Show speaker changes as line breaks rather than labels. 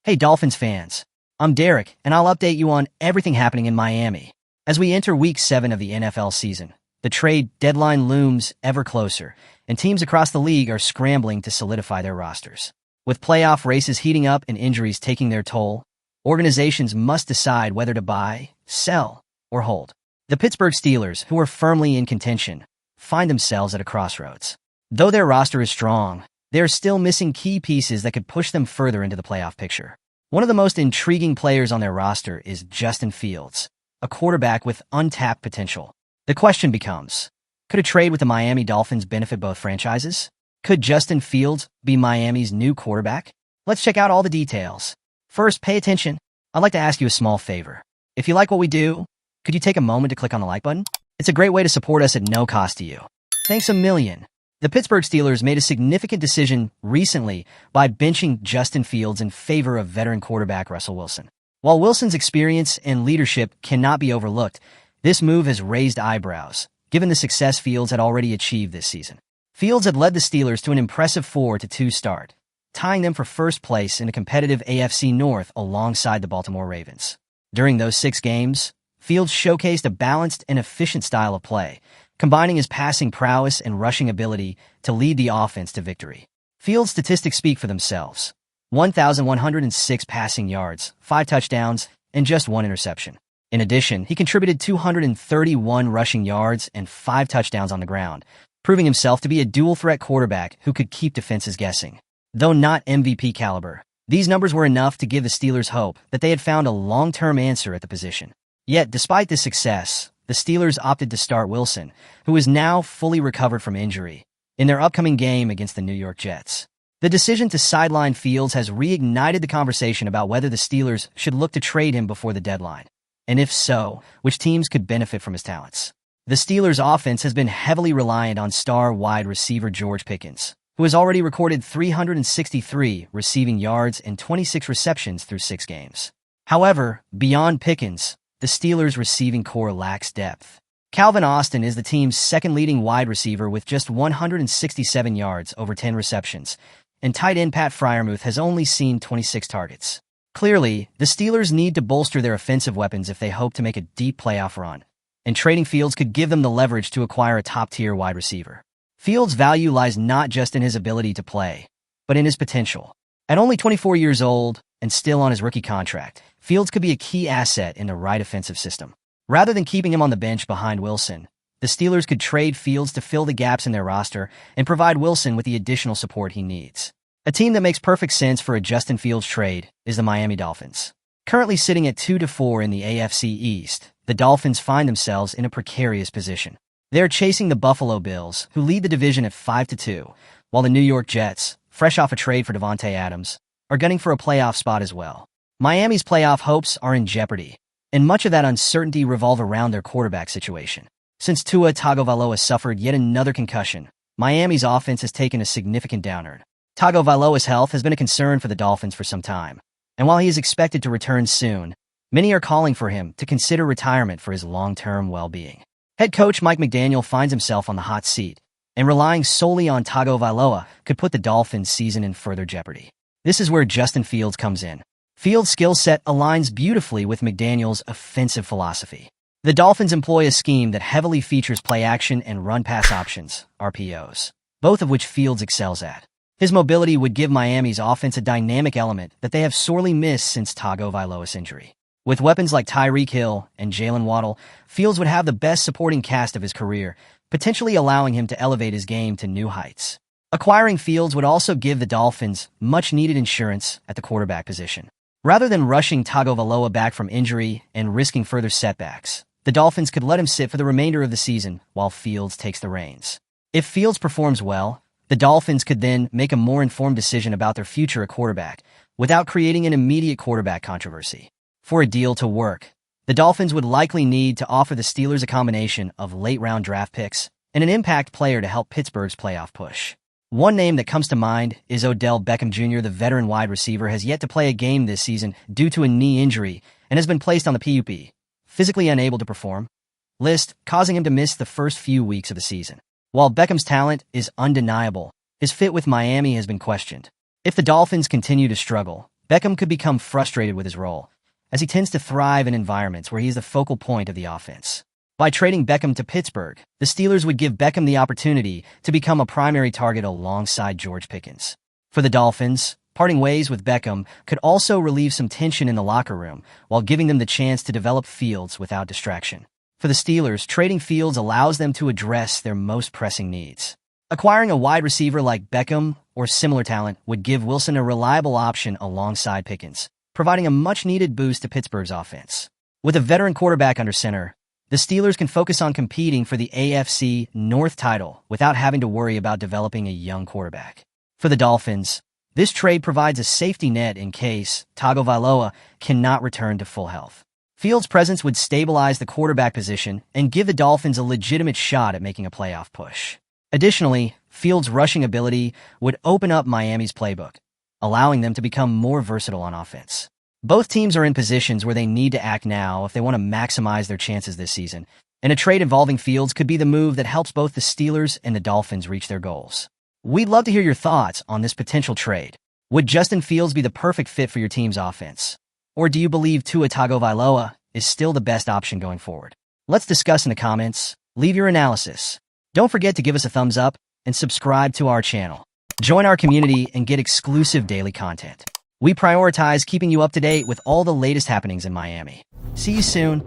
Hey Dolphins fans, I'm Derek, and I'll update you on everything happening in Miami. As we enter Week 7 of the NFL season, the trade deadline looms ever closer, and teams across the league are scrambling to solidify their rosters. With playoff races heating up and injuries taking their toll, organizations must decide whether to buy, sell, or hold. The Pittsburgh Steelers, who are firmly in contention, find themselves at a crossroads. Though their roster is strong, they are still missing key pieces that could push them further into the playoff picture. One of the most intriguing players on their roster is Justin Fields, a quarterback with untapped potential. The question becomes, could a trade with the Miami Dolphins benefit both franchises? Could Justin Fields be Miami's new quarterback? Let's check out all the details. First, pay attention. I'd like to ask you a small favor. If you like what we do, could you take a moment to click on the like button? It's a great way to support us at no cost to you. Thanks a million. The Pittsburgh Steelers made a significant decision recently by benching Justin Fields in favor of veteran quarterback Russell Wilson. While Wilson's experience and leadership cannot be overlooked, this move has raised eyebrows, given the success Fields had already achieved this season. Fields had led the Steelers to an impressive 4-2 start, tying them for first place in a competitive AFC North alongside the Baltimore Ravens. During those 6 games, Fields showcased a balanced and efficient style of play, combining his passing prowess and rushing ability to lead the offense to victory. Fields' statistics speak for themselves. 1,106 passing yards, 5 touchdowns, and just 1 interception. In addition, he contributed 231 rushing yards and 5 touchdowns on the ground, proving himself to be a dual-threat quarterback who could keep defenses guessing. Though not MVP caliber, these numbers were enough to give the Steelers hope that they had found a long-term answer at the position. Yet, despite this success, the Steelers opted to start Wilson, who is now fully recovered from injury, in their upcoming game against the New York Jets. The decision to sideline Fields has reignited the conversation about whether the Steelers should look to trade him before the deadline, and if so, which teams could benefit from his talents. The Steelers' offense has been heavily reliant on star wide receiver George Pickens, who has already recorded 363 receiving yards and 26 receptions through 6 games. However, beyond Pickens, the Steelers' receiving core lacks depth. Calvin Austin is the team's second leading wide receiver with just 167 yards over 10 receptions, and tight end Pat Freiermuth has only seen 26 targets. Clearly, the Steelers need to bolster their offensive weapons if they hope to make a deep playoff run, and trading Fields could give them the leverage to acquire a top-tier wide receiver. Fields' value lies not just in his ability to play, but in his potential. At only 24 years old and still on his rookie contract, Fields could be a key asset in the right offensive system. Rather than keeping him on the bench behind Wilson, the Steelers could trade Fields to fill the gaps in their roster and provide Wilson with the additional support he needs. A team that makes perfect sense for a Justin Fields trade is the Miami Dolphins. Currently sitting at 2-4 in the AFC East, the Dolphins find themselves in a precarious position. They're chasing the Buffalo Bills, who lead the division at 5-2, while the New York Jets, fresh off a trade for Davante Adams, are gunning for a playoff spot as well. Miami's playoff hopes are in jeopardy, and much of that uncertainty revolves around their quarterback situation. Since Tua Tagovailoa suffered yet another concussion, Miami's offense has taken a significant downturn. Tagovailoa's health has been a concern for the Dolphins for some time, and while he is expected to return soon, many are calling for him to consider retirement for his long-term well-being. Head coach Mike McDaniel finds himself on the hot seat, and relying solely on Tagovailoa could put the Dolphins' season in further jeopardy. This is where Justin Fields comes in. Fields' skill set aligns beautifully with McDaniel's offensive philosophy. The Dolphins employ a scheme that heavily features play-action and run-pass options, RPOs, both of which Fields excels at. His mobility would give Miami's offense a dynamic element that they have sorely missed since Tagovailoa's injury. With weapons like Tyreek Hill and Jalen Waddle, Fields would have the best supporting cast of his career, potentially allowing him to elevate his game to new heights. Acquiring Fields would also give the Dolphins much-needed insurance at the quarterback position. Rather than rushing Tagovailoa back from injury and risking further setbacks, the Dolphins could let him sit for the remainder of the season while Fields takes the reins. If Fields performs well, the Dolphins could then make a more informed decision about their future at quarterback without creating an immediate quarterback controversy. For a deal to work, the Dolphins would likely need to offer the Steelers a combination of late-round draft picks and an impact player to help Pittsburgh's playoff push. One name that comes to mind is Odell Beckham Jr. The veteran wide receiver has yet to play a game this season due to a knee injury and has been placed on the PUP, physically unable to perform, list, causing him to miss the first few weeks of the season. While Beckham's talent is undeniable, his fit with Miami has been questioned. If the Dolphins continue to struggle, Beckham could become frustrated with his role, as he tends to thrive in environments where he is the focal point of the offense. By trading Beckham to Pittsburgh, the Steelers would give Beckham the opportunity to become a primary target alongside George Pickens. For the Dolphins, parting ways with Beckham could also relieve some tension in the locker room while giving them the chance to develop Fields without distraction. For the Steelers, trading Fields allows them to address their most pressing needs. Acquiring a wide receiver like Beckham or similar talent would give Wilson a reliable option alongside Pickens, providing a much-needed boost to Pittsburgh's offense. With a veteran quarterback under center, the Steelers can focus on competing for the AFC North title without having to worry about developing a young quarterback. For the Dolphins, this trade provides a safety net in case Tagovailoa cannot return to full health. Fields' presence would stabilize the quarterback position and give the Dolphins a legitimate shot at making a playoff push. Additionally, Fields' rushing ability would open up Miami's playbook, allowing them to become more versatile on offense. Both teams are in positions where they need to act now if they want to maximize their chances this season, and a trade involving Fields could be the move that helps both the Steelers and the Dolphins reach their goals. We'd love to hear your thoughts on this potential trade. Would Justin Fields be the perfect fit for your team's offense? Or do you believe Tua Tagovailoa is still the best option going forward? Let's discuss in the comments. Leave your analysis. Don't forget to give us a thumbs up and subscribe to our channel. Join our community and get exclusive daily content. We prioritize keeping you up to date with all the latest happenings in Miami. See you soon.